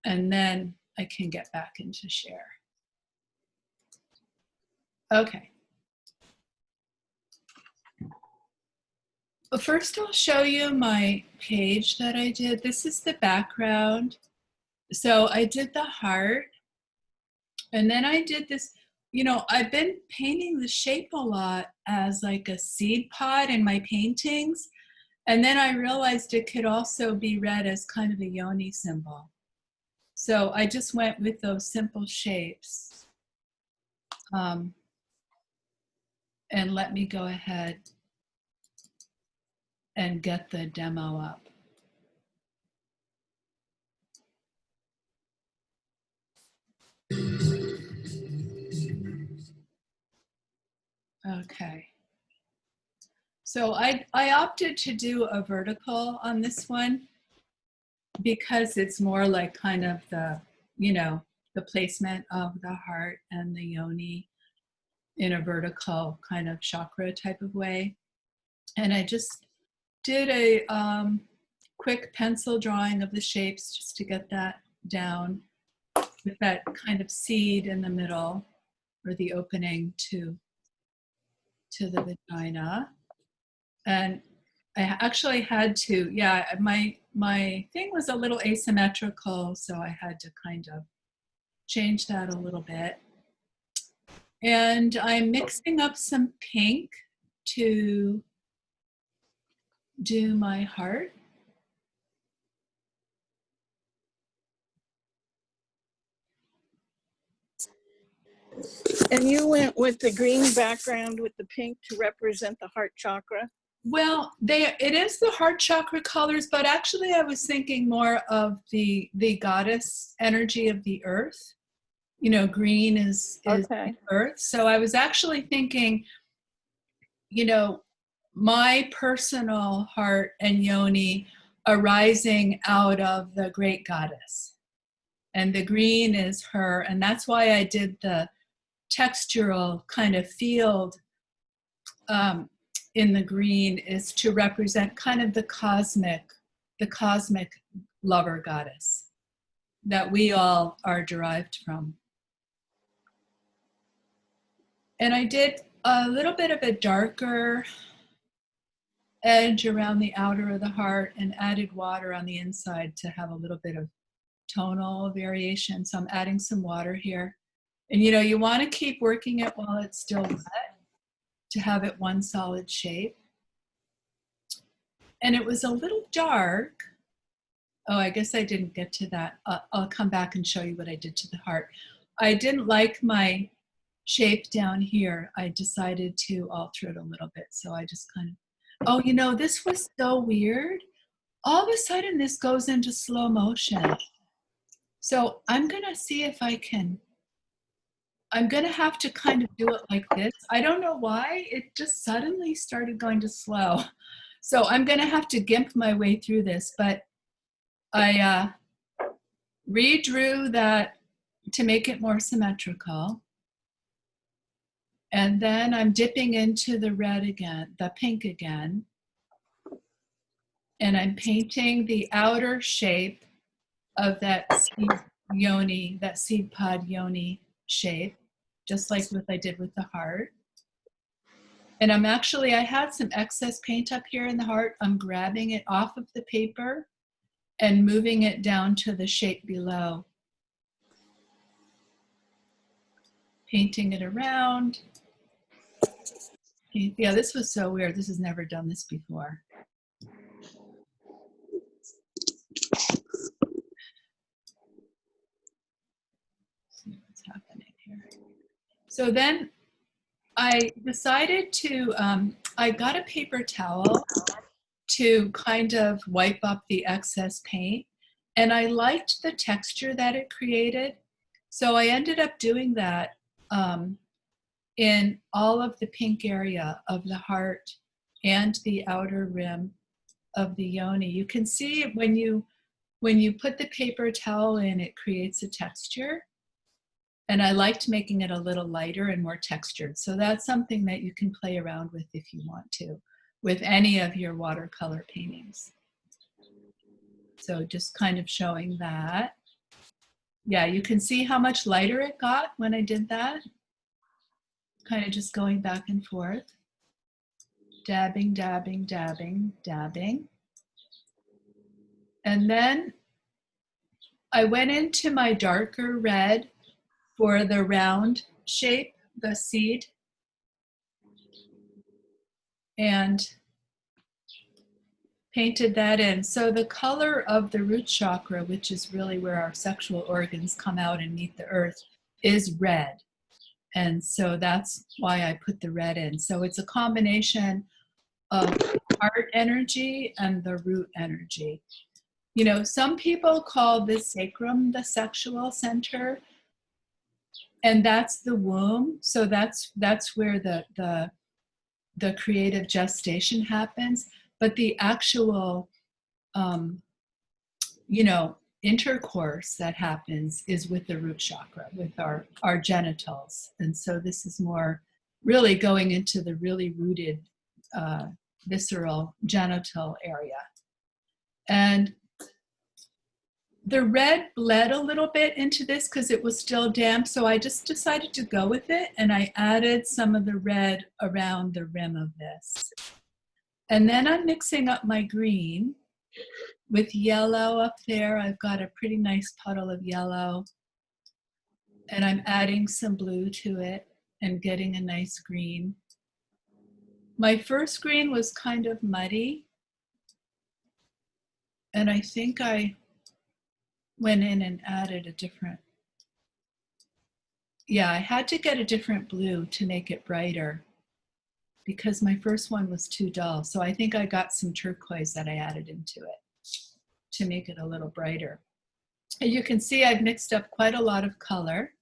and then I can get back into share. Okay. Well, first I'll show you my page that I did. This is the background. So I did the heart, and then I did this, you know, I've been painting the shape a lot as like a seed pod in my paintings. And then I realized it could also be read as kind of a yoni symbol. So I just went with those simple shapes. And let me go ahead and get the demo up. Okay. So I opted to do a vertical on this one because it's more like kind of the, you know, the placement of the heart and the yoni in a vertical kind of chakra type of way. And I just did a quick pencil drawing of the shapes just to get that down with that kind of seed in the middle, or the opening to the vagina. And I actually had to, yeah, my thing was a little asymmetrical, so I had to kind of change that a little bit. And I'm mixing up some pink to do my heart. And you went with the green background with the pink to represent the heart chakra? Well, it is the heart chakra colors, but actually I was thinking more of the goddess energy of the earth. You know, green is Okay. earth. So I was actually thinking, you know, my personal heart and yoni arising out of the great goddess. And the green is her. And that's why I did the textural kind of field in the green, is to represent kind of the cosmic lover goddess that we all are derived from. And I did a little bit of a darker edge around the outer of the heart and added water on the inside to have a little bit of tonal variation. So I'm adding some water here. And you know, you want to keep working it while it's still wet to have it one solid shape. And it was a little dark. Oh, I guess I didn't get to that. I'll come back and show you what I did to the heart. I didn't like my shape down here. I decided to alter it a little bit. So I just kind of, oh, you know, this was so weird. All of a sudden this goes into slow motion. So I'm gonna see if I can, I'm gonna have to kind of do it like this. I don't know why, it just suddenly started going to slow. So I'm gonna have to gimp my way through this, but I redrew that to make it more symmetrical. And then I'm dipping into the red again, the pink again. And I'm painting the outer shape of that seed yoni, that seed pod yoni shape, just like what I did with the heart. And I'm actually, I had some excess paint up here in the heart. I'm grabbing it off of the paper and moving it down to the shape below. Painting it around. Yeah, this was so weird. This has never done this before. See what's happening here. So then I decided to, I got a paper towel to kind of wipe up the excess paint. And I liked the texture that it created. So I ended up doing that in all of the pink area of the heart and the outer rim of the yoni. You can see when you put the paper towel in, it creates a texture. And I liked making it a little lighter and more textured. So that's something that you can play around with if you want to, with any of your watercolor paintings. So just kind of showing that. Yeah, you can see how much lighter it got when I did that. Kind of just going back and forth. Dabbing, dabbing, dabbing, dabbing. And then I went into my darker red for the round shape, the seed. And painted that in. So the color of the root chakra, which is really where our sexual organs come out and meet the earth, is red. And so that's why I put the red in. So it's a combination of heart energy and the root energy. You know, some people call the sacrum the sexual center, and that's the womb. So that's where the creative gestation happens. But the actual, you know, intercourse that happens is with the root chakra, with our genitals. And so this is more really going into the really rooted, visceral genital area. And the red bled a little bit into this because it was still damp, so I just decided to go with it, and I added some of the red around the rim of this. And then I'm mixing up my green with yellow up there. I've got a pretty nice puddle of yellow, and I'm adding some blue to it and getting a nice green. My first green was kind of muddy, and I think I went in and added a different, yeah, I had to get a different blue to make it brighter because my first one was too dull. So I think I got some turquoise that I added into it to make it a little brighter. And you can see I've mixed up quite a lot of color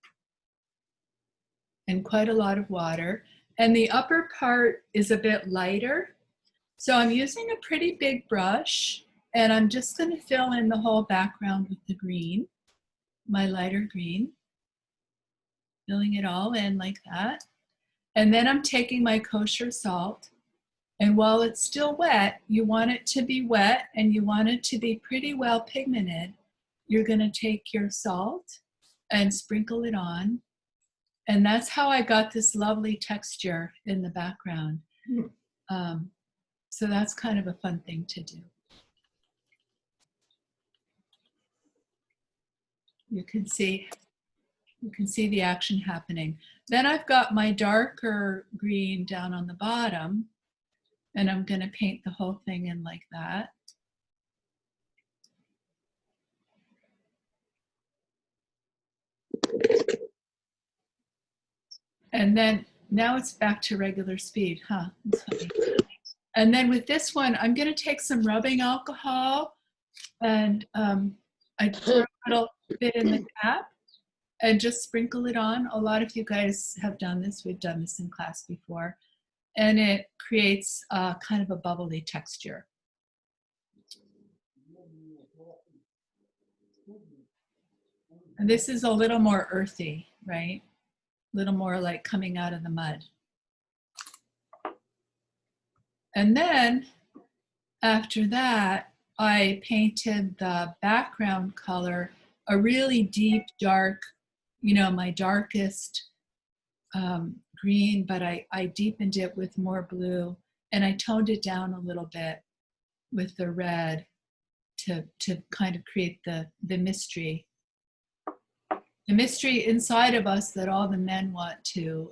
and quite a lot of water. And the upper part is a bit lighter. So I'm using a pretty big brush, and I'm just going to fill in the whole background with the green, my lighter green, filling it all in like that. And then I'm taking my kosher salt, and while it's still wet, you want it to be wet and you want it to be pretty well pigmented. You're going to take your salt and sprinkle it on. And that's how I got this lovely texture in the background. So that's kind of a fun thing to do. You can see the action happening. Then I've got my darker green down on the bottom, and I'm going to paint the whole thing in like that. And then now it's back to regular speed, huh? That's funny. And then with this one, I'm going to take some rubbing alcohol, and I pour a little bit in the cap and just sprinkle it on. A lot of you guys have done this. We've done this in class before. And it creates kind of a bubbly texture. And this is a little more earthy, right? A little more like coming out of the mud. And then after that, I painted the background color a really deep, dark, you know, my darkest green, but I deepened it with more blue, and I toned it down a little bit with the red to kind of create the mystery. The mystery inside of us that all the men want to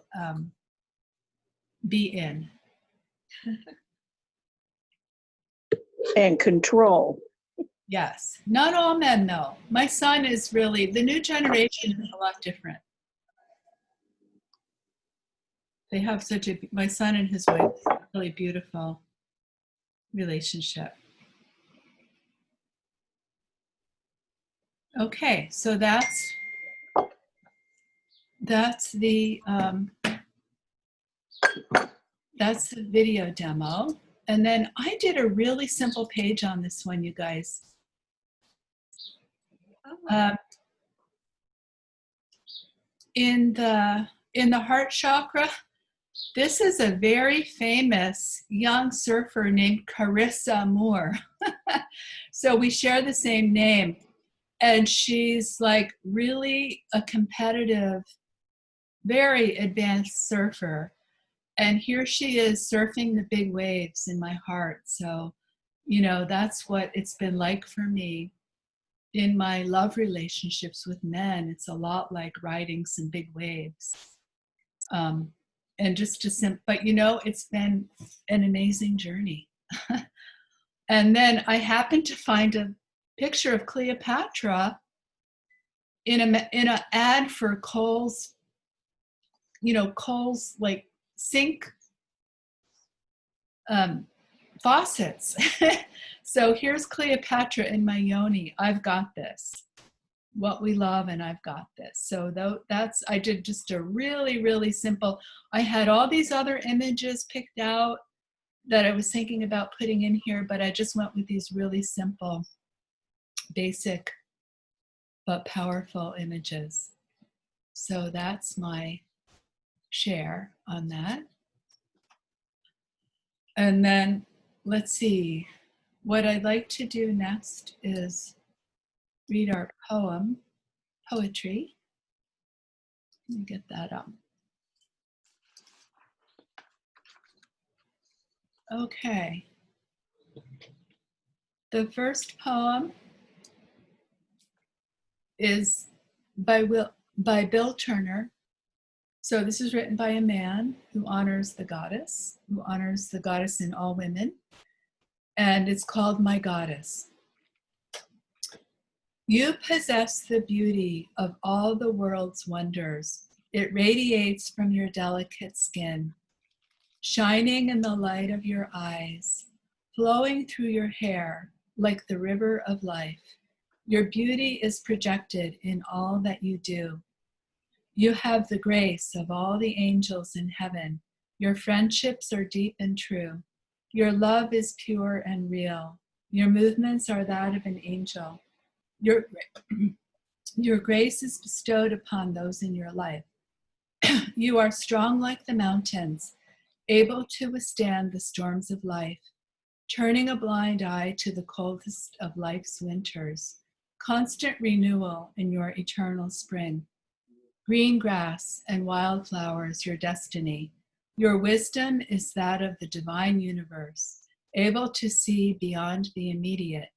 be in. And control. Yes, not all men though. My son is really, the new generation is a lot different. They have such a, my son and his wife, really beautiful relationship. Okay, so that's the video demo. And then I did a really simple page on this one, you guys. In the heart chakra, this is a very famous young surfer named Carissa Moore. So we share the same name. And she's like really a competitive, very advanced surfer. And here she is surfing the big waves in my heart. So, you know, that's what it's been like for me in my love relationships with men. It's a lot like riding some big waves. And just to but you know, it's been an amazing journey. And then I happened to find a picture of Cleopatra in a ad for Kohl's, you know, Kohl's like sink faucets. So here's Cleopatra in my yoni. I've got this. What we love, and I've got this. So that's, I did just a really, really simple. I had all these other images picked out that I was thinking about putting in here, but I just went with these really simple, basic, but powerful images. So that's my share on that. And then let's see, what I'd like to do next is read our poetry. Let me get that up. Okay. The first poem is by Bill Turner. So this is written by a man who honors the goddess in all women. And it's called My Goddess. You possess the beauty of all the world's wonders. It radiates from your delicate skin, shining in the light of your eyes, flowing through your hair like the river of life. Your beauty is projected in all that you do. You have the grace of all the angels in heaven. Your friendships are deep and true. Your love is pure and real. Your movements are that of an angel. Your grace is bestowed upon those in your life. You are strong like the mountains, able to withstand the storms of life, turning a blind eye to the coldest of life's winters, constant renewal in your eternal spring. Green grass and wildflowers, your destiny. Your wisdom is that of the divine universe, able to see beyond the immediate,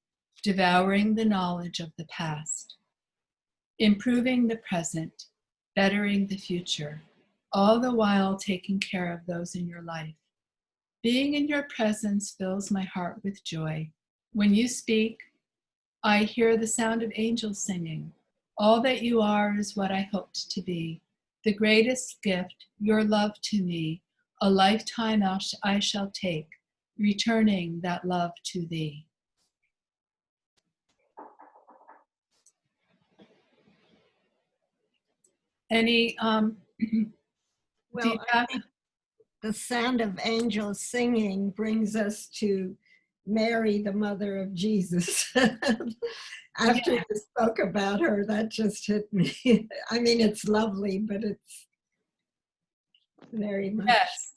devouring the knowledge of the past, improving the present, bettering the future, all the while taking care of those in your life. Being in your presence fills my heart with joy. When you speak, I hear the sound of angels singing. All that you are is what I hoped to be. The greatest gift, your love to me, a lifetime I shall take, returning that love to thee. Any, Well, do you have, the sound of angels singing brings us to Mary, the mother of Jesus. After you spoke about her, that just hit me. I mean, it's lovely, but it's very much. yes.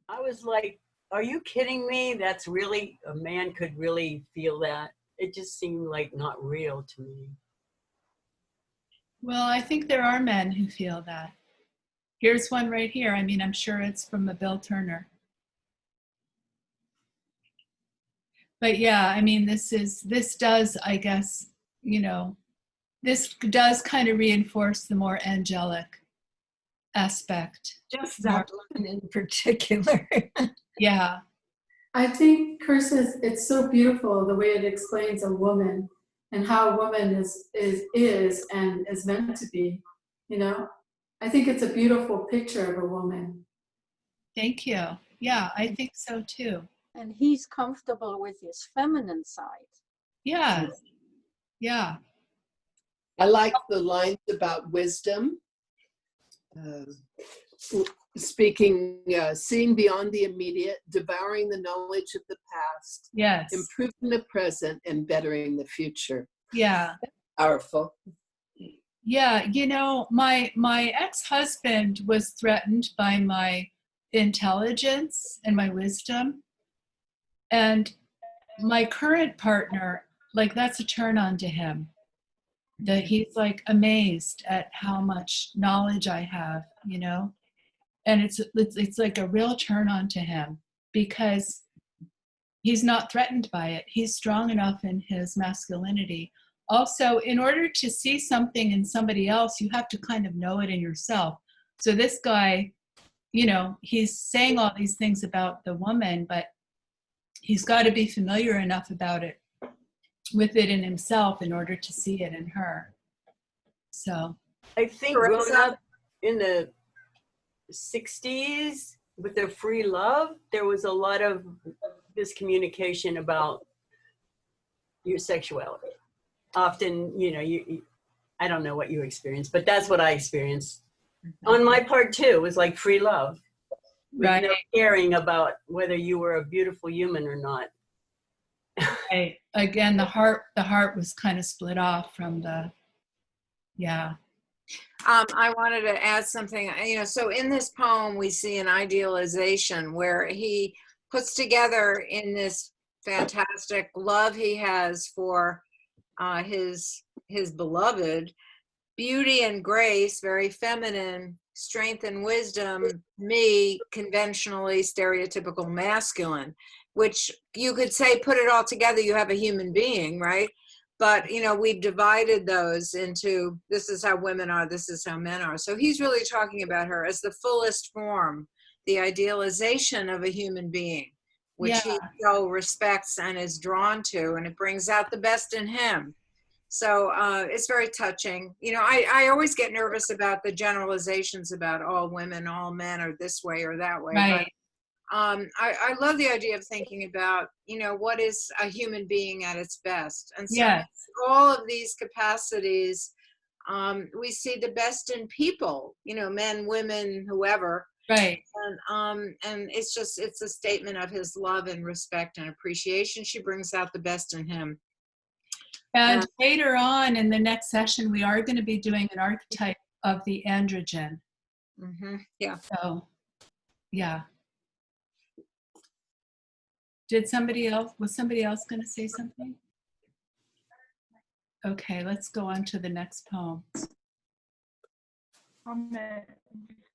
I was like, are you kidding me? That's really, a man could really feel that. It just seemed like not real to me. Well, I think there are men who feel that. Here's one right here. I mean, I'm sure it's from a Bill Turner. But yeah, I mean, this does, I guess, you know, this does kind of reinforce the more angelic aspect. Just that line in particular. Yeah. I think, Kirsten, it's so beautiful the way it explains a woman and how a woman is and is meant to be, you know? I think it's a beautiful picture of a woman. Thank you. Yeah, I think so too. And he's comfortable with his feminine side. Yeah. Yeah. I like the lines about wisdom. Seeing beyond the immediate, devouring the knowledge of the past, Yes. improving the present, and bettering the future. Yeah. Powerful. Yeah, you know, my ex-husband was threatened by my intelligence and my wisdom. And my current partner, like, that's a turn on to him. that he's like amazed at how much knowledge I have, you know, and it's like a real turn on to him because he's not threatened by it. He's strong enough in his masculinity. Also, in order to see something in somebody else, you have to kind of know it in yourself. So this guy, you know, he's saying all these things about the woman, but he's got to be familiar enough about it with it in himself in order to see it in her. So I think Correct. growing up in the 60s with their free love, there was a lot of miscommunication about your sexuality. Often, you know, I don't know what you experienced, but that's what I experienced. On my part too, it was like free love. With right, no caring about whether you were a beautiful human or not. right. Again, the heart was kind of split off from the, yeah. I wanted to add something, you know, so in this poem, we see an idealization where he puts together in this fantastic love he has for his beloved, beauty and grace, very feminine, strength and wisdom, me, conventionally stereotypical masculine, which you could say, put it all together, you have a human being, right? But, you know, we've divided those into this is how women are, this is how men are. So he's really talking about her as the fullest form, the idealization of a human being, which he so respects and is drawn to, and it brings out the best in him. So it's very touching. You know, I always get nervous about the generalizations about all women, all men are this way or that way. Right. But I love the idea of thinking about, you know, what is a human being at its best. And so Yes. all of these capacities, we see the best in people, you know, men, women, whoever. Right. And it's a statement of his love and respect and appreciation. She brings out the best in him. And later on in the next session, we are going to be doing an archetype of the androgen. Mm-hmm. Yeah. So, yeah. Was somebody else going to say something? Okay, let's go on to the next poem.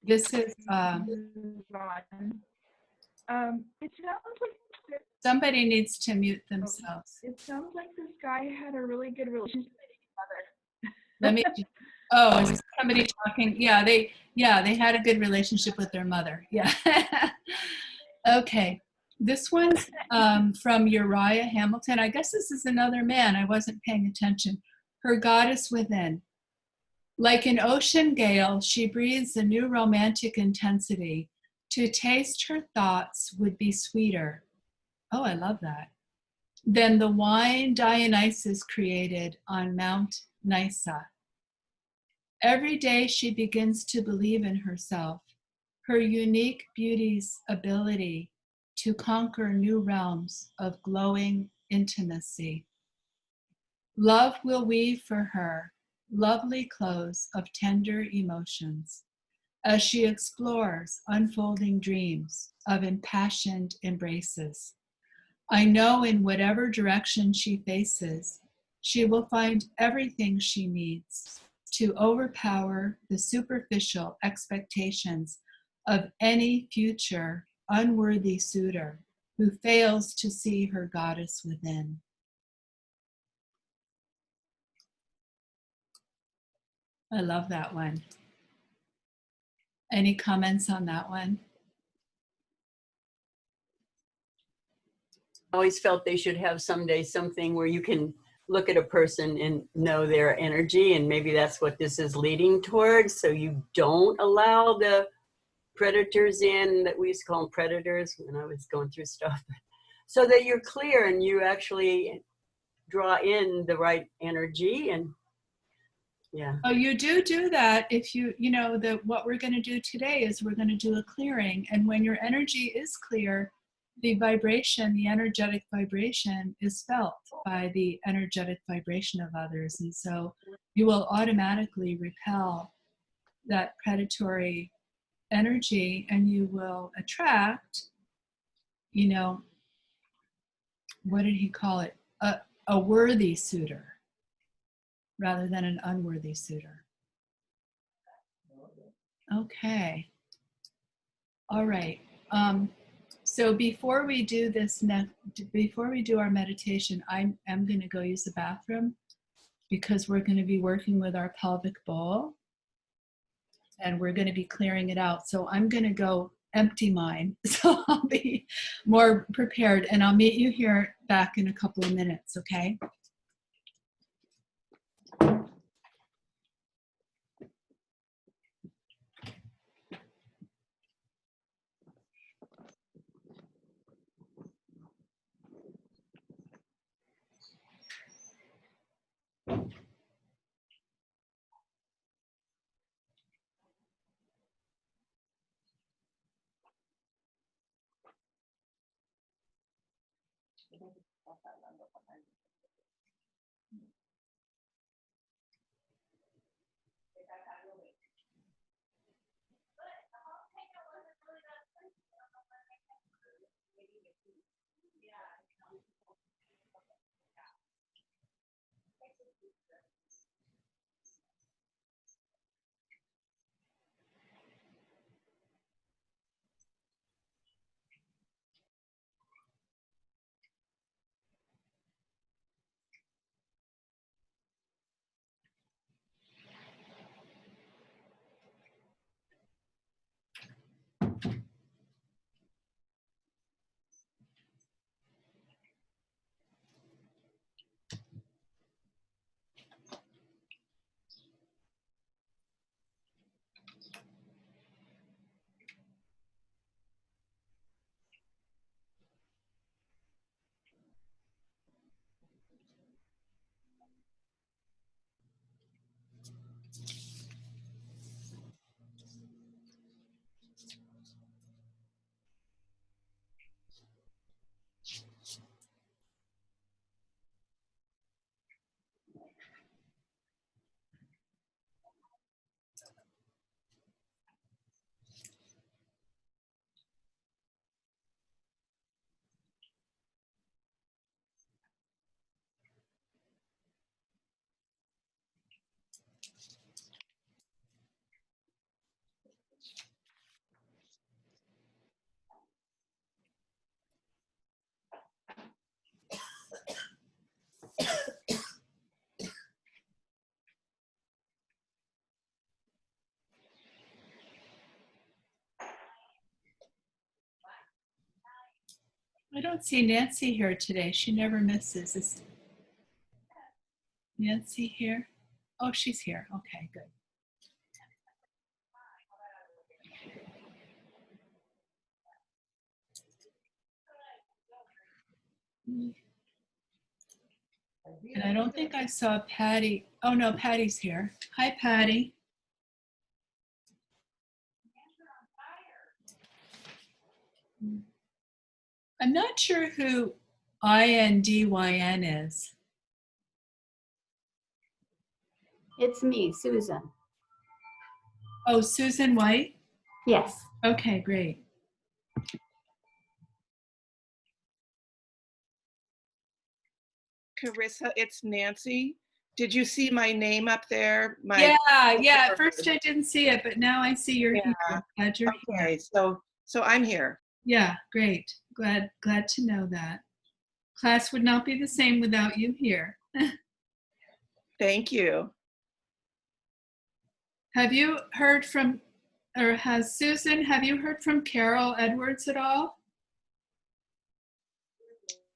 This is, It sounds like somebody needs to mute themselves. this guy had a really good relationship with his mother. Let me, oh, is somebody talking? Yeah, they had a good relationship with their mother. Yeah. Okay. This one's from Uriah Hamilton. I guess this is another man. I wasn't paying attention. Her goddess within. Like an ocean gale, she breathes a new romantic intensity. To taste her thoughts would be sweeter. Oh, I love that. Than the wine Dionysus created on Mount Nysa. Every day she begins to believe in herself, her unique beauty's ability to conquer new realms of glowing intimacy. Love will weave for her lovely clothes of tender emotions as she explores unfolding dreams of impassioned embraces. I know in whatever direction she faces, she will find everything she needs to overpower the superficial expectations of any future unworthy suitor who fails to see her goddess within. I love that one. Any comments on that one? I always felt they should have someday something where you can look at a person and know their energy, and maybe that's what this is leading towards, so you don't allow the predators in, that we used to call them predators when I was going through stuff, so that you're clear and you actually draw in the right energy. And yeah. Oh, you do that if you know that what we're going to do today is we're going to do a clearing, and when your energy is clear, the vibration, the energetic vibration is felt by the energetic vibration of others, and so you will automatically repel that predatory energy, and you will attract, you know, what did he call it? A worthy suitor. rather than an unworthy suitor. Okay. All right. So before we do this before we do our meditation, I am going to go use the bathroom because we're going to be working with our pelvic bowl and we're going to be clearing it out. So I'm going to go empty mine so I'll be more prepared, and I'll meet you here back in a couple of minutes, okay? I don't see Nancy here today. She never misses. Is Nancy here? Oh, she's here. Okay, good. And I don't think I saw Patty. Oh no, Patty's here. Hi, Patty. I'm not sure who INDYN is. It's me, Susan. Oh, Susan White? Yes. Okay, great. Carissa, it's Nancy. Did you see my name up there? Yeah. At first I didn't see it, but now I see you're here. Glad you're here. Okay, so I'm here. Yeah, great. Glad to know that. Class would not be the same without you here. Thank you. Have you heard from, or has Susan, have you heard from Carol Edwards at all?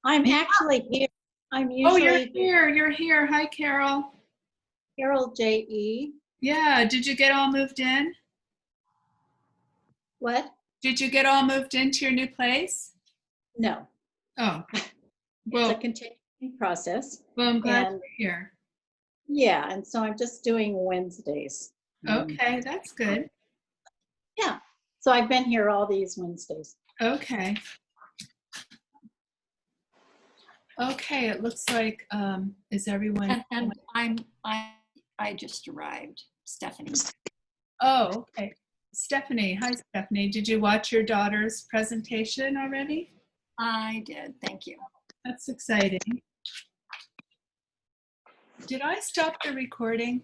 I'm actually here. I'm Oh, usually you're here. Hi, Carol. Carol J.E. Yeah, did you get all moved in? What? Did you get all moved into your new place? No. Oh, It's well, a continuing process. I'm glad and- you're here. Yeah, and so I'm just doing Wednesdays. Okay, that's good. Yeah. So I've been here all these Wednesdays. Okay. Okay, it looks like, is everyone? And I just arrived, Stephanie. Oh, okay. Stephanie, hi Stephanie. Did you watch your daughter's presentation already? I did, thank you. That's exciting. Did I stop the recording?